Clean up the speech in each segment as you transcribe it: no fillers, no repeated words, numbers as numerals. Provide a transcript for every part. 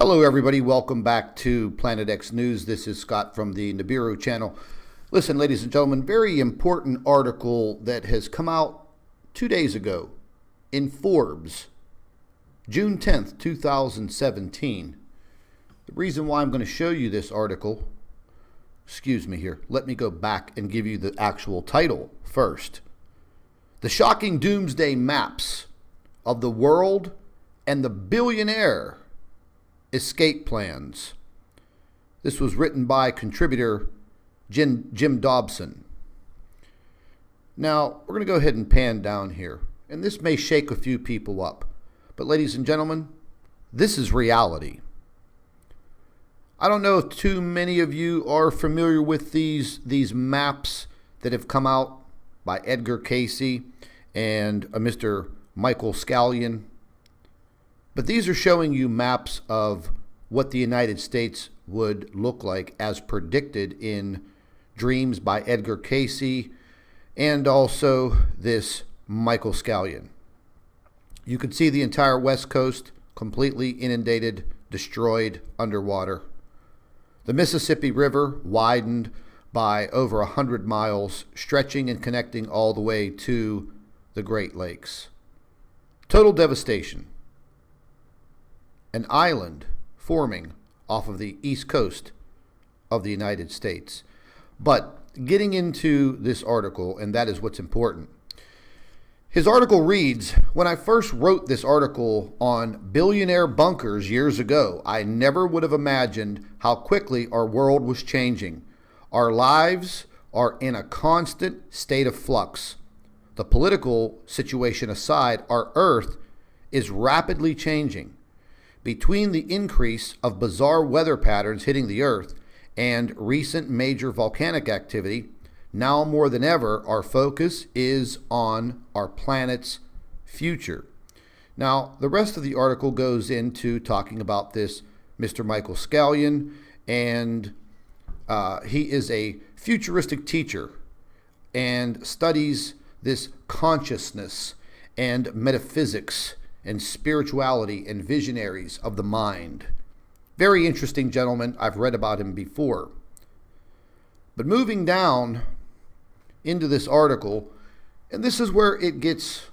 Hello, everybody. Welcome back to Planet X News. This is Scott from the Nibiru channel. Listen, ladies and gentlemen, very important article that has come out 2 days ago in Forbes, June 10th, 2017. The reason why I'm going to show you this article, excuse me here, let me go back and give you the actual title first. The shocking doomsday maps of the world and the billionaire escape plans. This was written by contributor Jim Dobson. Now, we're going to go ahead and pan down here, and this may shake a few people up. But ladies and gentlemen, this is reality. I don't know if too many of you are familiar with these maps that have come out by Edgar Cayce and Mr. Michael Scallion. But these are showing you maps of what the United States would look like as predicted in Dreams by Edgar Cayce and also this Michael Scallion. You can see the entire West Coast completely inundated, destroyed underwater. The Mississippi River widened by over 100 miles, stretching and connecting all the way to the Great Lakes. Total devastation. An island forming off of the east coast of the United States. But getting into this article, and that is what's important. His article reads, when I first wrote this article on billionaire bunkers years ago, I never would have imagined how quickly our world was changing. Our lives are in a constant state of flux. The political situation aside, our Earth is rapidly changing. Between the increase of bizarre weather patterns hitting the Earth and recent major volcanic activity, now more than ever, our focus is on our planet's future. Now, the rest of the article goes into talking about this Mr. Michael Scallion, and he is a futuristic teacher and studies this consciousness and metaphysics and spirituality and visionaries of the mind. Very interesting gentleman. I've read about him before. But moving down into this article, and this is where it gets,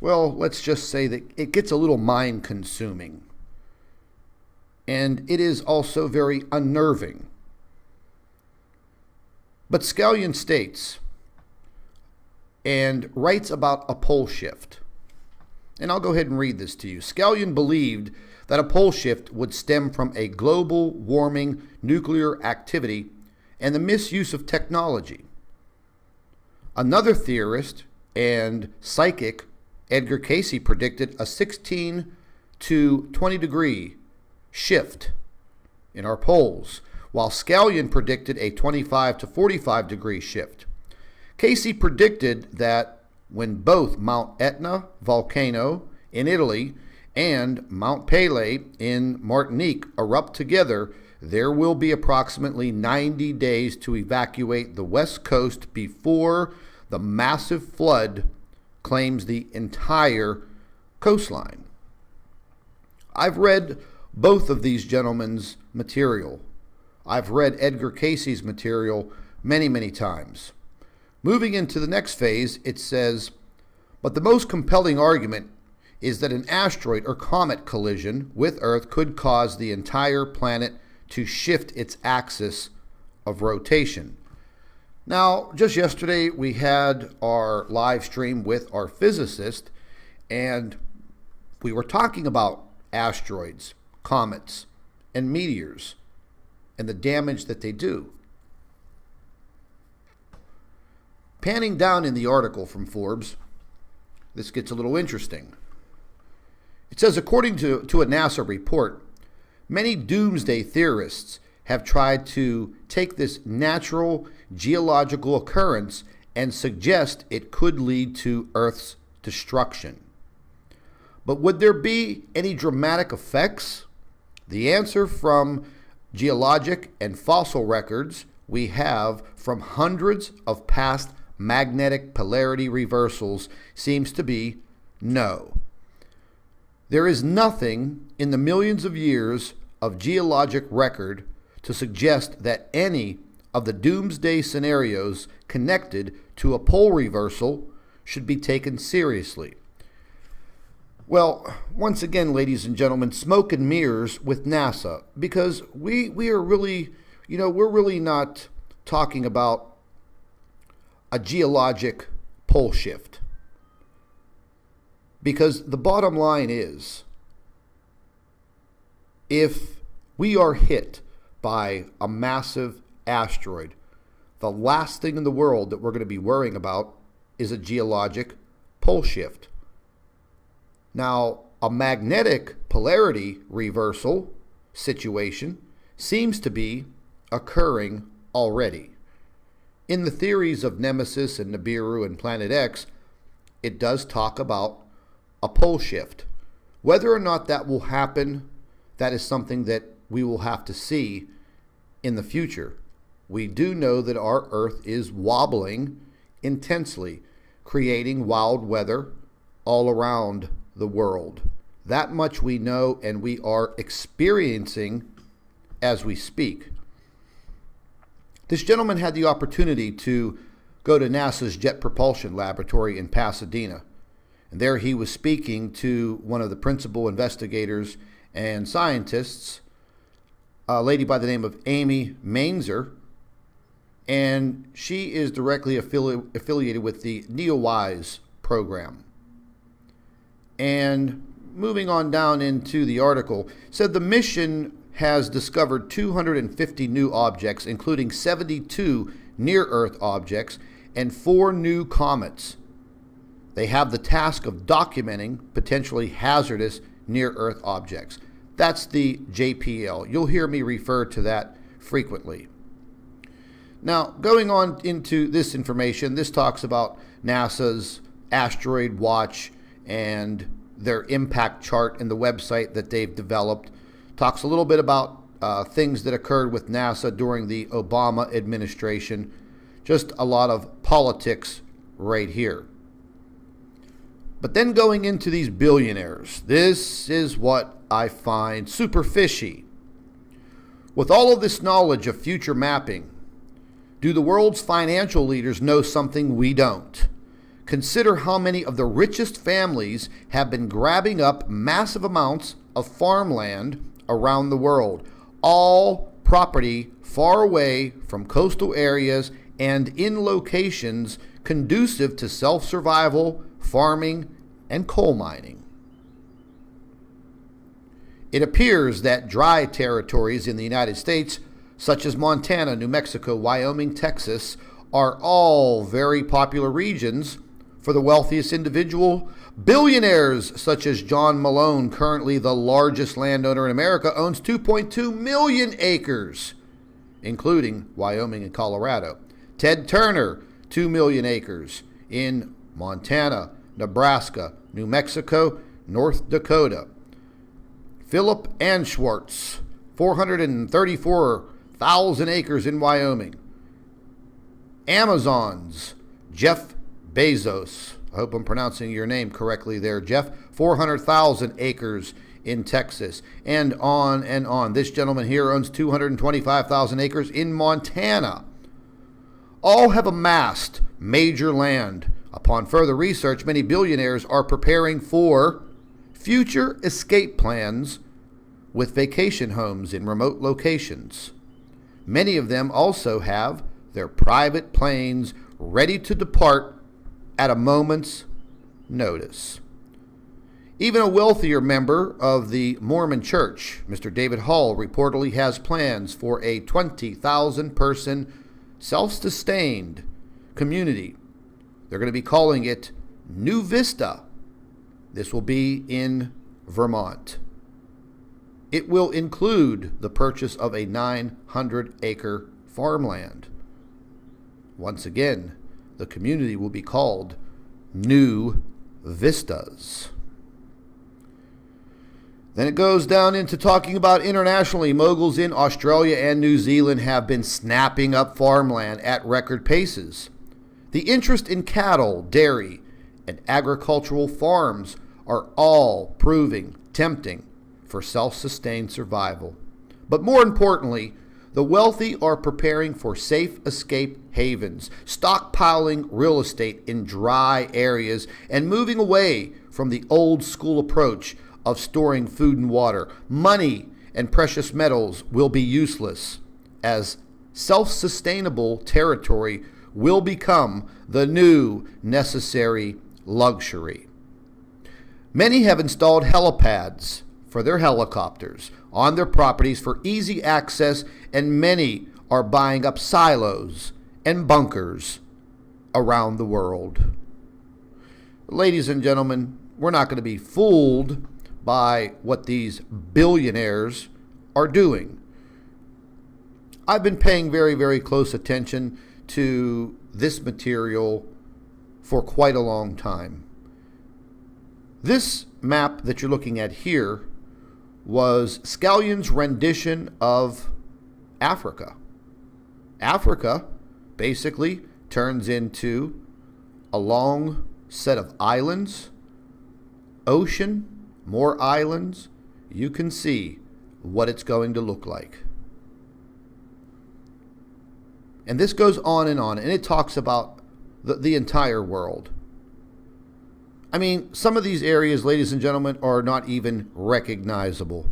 well, let's just say that it gets a little mind-consuming. And it is also very unnerving. But Scallion states, and writes about a pole shift. And I'll go ahead and read this to you. Scallion believed that a pole shift would stem from a global warming nuclear activity and the misuse of technology. Another theorist and psychic, Edgar Cayce, predicted a 16 to 20 degree shift in our poles, while Scallion predicted a 25 to 45 degree shift. Cayce predicted that when both Mount Etna volcano in Italy and Mount Pelée in Martinique erupt together, there will be approximately 90 days to evacuate the West Coast before the massive flood claims the entire coastline. I've read both of these gentlemen's material. I've read Edgar Cayce's material many, many times. Moving into the next phase, it says, but the most compelling argument is that an asteroid or comet collision with Earth could cause the entire planet to shift its axis of rotation. Now, just yesterday, we had our live stream with our physicist, and we were talking about asteroids, comets, and meteors, and the damage that they do. Panning down in the article from Forbes, this gets a little interesting. It says, according to a NASA report, many doomsday theorists have tried to take this natural geological occurrence and suggest it could lead to Earth's destruction. But would there be any dramatic effects? The answer from geologic and fossil records we have from hundreds of past magnetic polarity reversals seems to be no. There is nothing in the millions of years of geologic record to suggest that any of the doomsday scenarios connected to a pole reversal should be taken seriously. Well, once again, ladies and gentlemen, smoke and mirrors with NASA, because we are really, we're really not talking about a geologic pole shift. Because the bottom line is, if we are hit by a massive asteroid, the last thing in the world that we're going to be worrying about is a geologic pole shift. Now, a magnetic polarity reversal situation seems to be occurring already. In the theories of Nemesis and Nibiru and Planet X, it does talk about a pole shift. Whether or not that will happen, that is something that we will have to see in the future. We do know that our Earth is wobbling intensely, creating wild weather all around the world. That much we know, and we are experiencing as we speak. This gentleman had the opportunity to go to NASA's Jet Propulsion Laboratory in Pasadena. And there he was speaking to one of the principal investigators and scientists, a lady by the name of Amy Mainzer, and she is directly affiliated with the NEOWISE program. And moving on down into the article, said the mission has discovered 250 new objects, including 72 near-Earth objects and 4 new comets. They have the task of documenting potentially hazardous near-Earth objects. That's the JPL. You'll hear me refer to that frequently. Now, going on into this information, this talks about NASA's asteroid watch and their impact chart in the website that they've developed. Talks a little bit about things that occurred with NASA during the Obama administration. Just a lot of politics right here. But then going into these billionaires, this is what I find super fishy. With all of this knowledge of future mapping, do the world's financial leaders know something we don't? Consider how many of the richest families have been grabbing up massive amounts of farmland around the world, all property far away from coastal areas and in locations conducive to self-survival, farming, and coal mining. It appears that dry territories in the United States, such as Montana, New Mexico, Wyoming, Texas, are all very popular regions for the wealthiest individual. Billionaires such as John Malone, currently the largest landowner in America, owns 2.2 million acres, including Wyoming and Colorado. Ted Turner, 2 million acres in Montana, Nebraska, New Mexico, North Dakota. Philip Anschwartz, 434,000 acres in Wyoming. Amazon's Jeff Bezos, I hope I'm pronouncing your name correctly there, Jeff, 400,000 acres in Texas, and on and on. This gentleman here owns 225,000 acres in Montana. All have amassed major land. Upon further research, many billionaires are preparing for future escape plans with vacation homes in remote locations. Many of them also have their private planes ready to depart at a moment's notice. Even a wealthier member of the Mormon Church, Mr. David Hall, reportedly has plans for a 20,000 person self-sustained community. They're going to be calling it New Vista. This will be in Vermont. It will include the purchase of a 900-acre farmland. Once again, the community will be called New Vistas. Then it goes down into talking about internationally. Moguls in Australia and New Zealand have been snapping up farmland at record paces. The interest in cattle, dairy, and agricultural farms are all proving attempting for self-sustained survival. But more importantly, the wealthy are preparing for safe escape havens, stockpiling real estate in dry areas, and moving away from the old school approach of storing food and water. Money and precious metals will be useless, as self-sustainable territory will become the new necessary luxury. Many have installed helipads for their helicopters on their properties for easy access, and many are buying up silos and bunkers around the world. Ladies and gentlemen, we're not going to be fooled by what these billionaires are doing. I've been paying very, very close attention to this material for quite a long time. This map that you're looking at here was Scallion's rendition of Africa. Africa basically turns into a long set of islands, ocean, more islands. You can see what it's going to look like. And this goes on, and it talks about the entire world. I mean, some of these areas, ladies and gentlemen, are not even recognizable.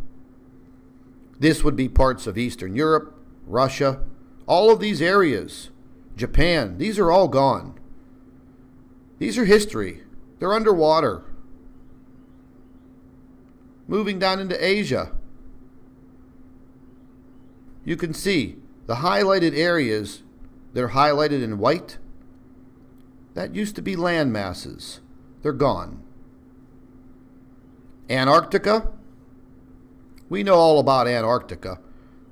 This would be parts of Eastern Europe, Russia, all of these areas, Japan, these are all gone. These are history. They're underwater. Moving down into Asia, you can see the highlighted areas. They're highlighted in white. That used to be land masses. They're gone. Antarctica. We know all about Antarctica.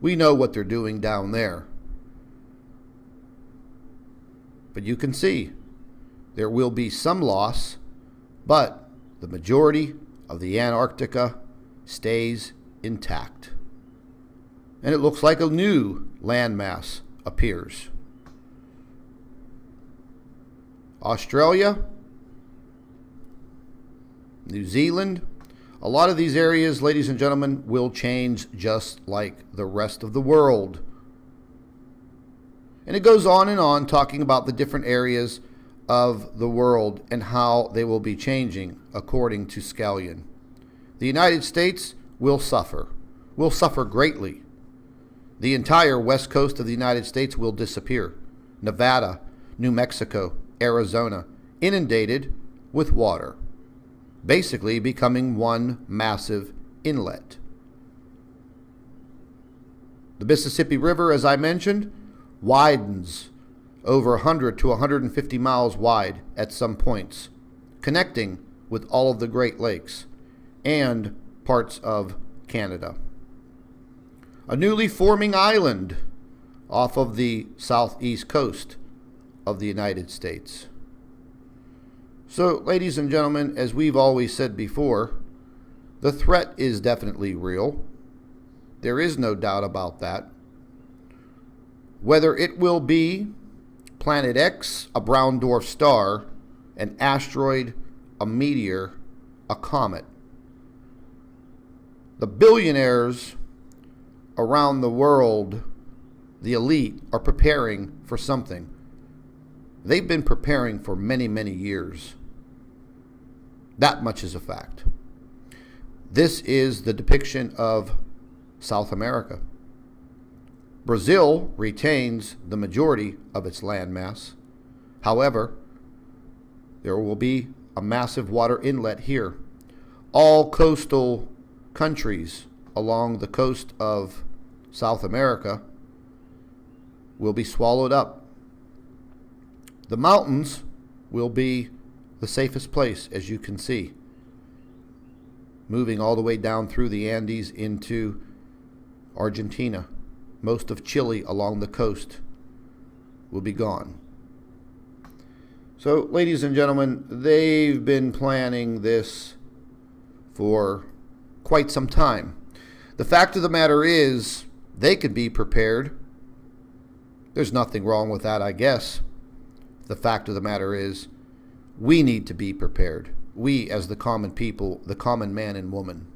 We know what they're doing down there. But you can see there will be some loss, but the majority of the Antarctica stays intact. And it looks like a new landmass appears. Australia, New Zealand, a lot of these areas, ladies and gentlemen, will change just like the rest of the world. And it goes on, talking about the different areas of the world and how they will be changing according to Scallion. The United States will suffer greatly. The entire west coast of the United States will disappear. Nevada, New Mexico, Arizona, inundated with water, basically becoming one massive inlet. The Mississippi River, as I mentioned, widens over 100 to 150 miles wide at some points, connecting with all of the Great Lakes and parts of Canada. A newly forming island off of the southeast coast of the United States. So, ladies and gentlemen, as we've always said before, the threat is definitely real. There is no doubt about that. Whether it will be Planet X, a brown dwarf star, an asteroid, a meteor, a comet. The billionaires around the world, the elite, are preparing for something. They've been preparing for many, many years. That much is a fact. This is the depiction of South America. Brazil retains the majority of its landmass. However, there will be a massive water inlet here. All coastal countries along the coast of South America will be swallowed up. The mountains will be the safest place, as you can see, moving all the way down through the Andes into Argentina. Most of Chile along the coast will be gone. So, ladies and gentlemen, they've been planning this for quite some time. The fact of the matter is, they could be prepared. There's nothing wrong with that, I guess. The fact of the matter is, we need to be prepared. We, as the common people, the common man and woman.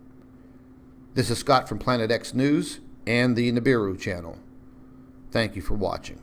This is Scott from Planet X News and the Nibiru channel. Thank you for watching.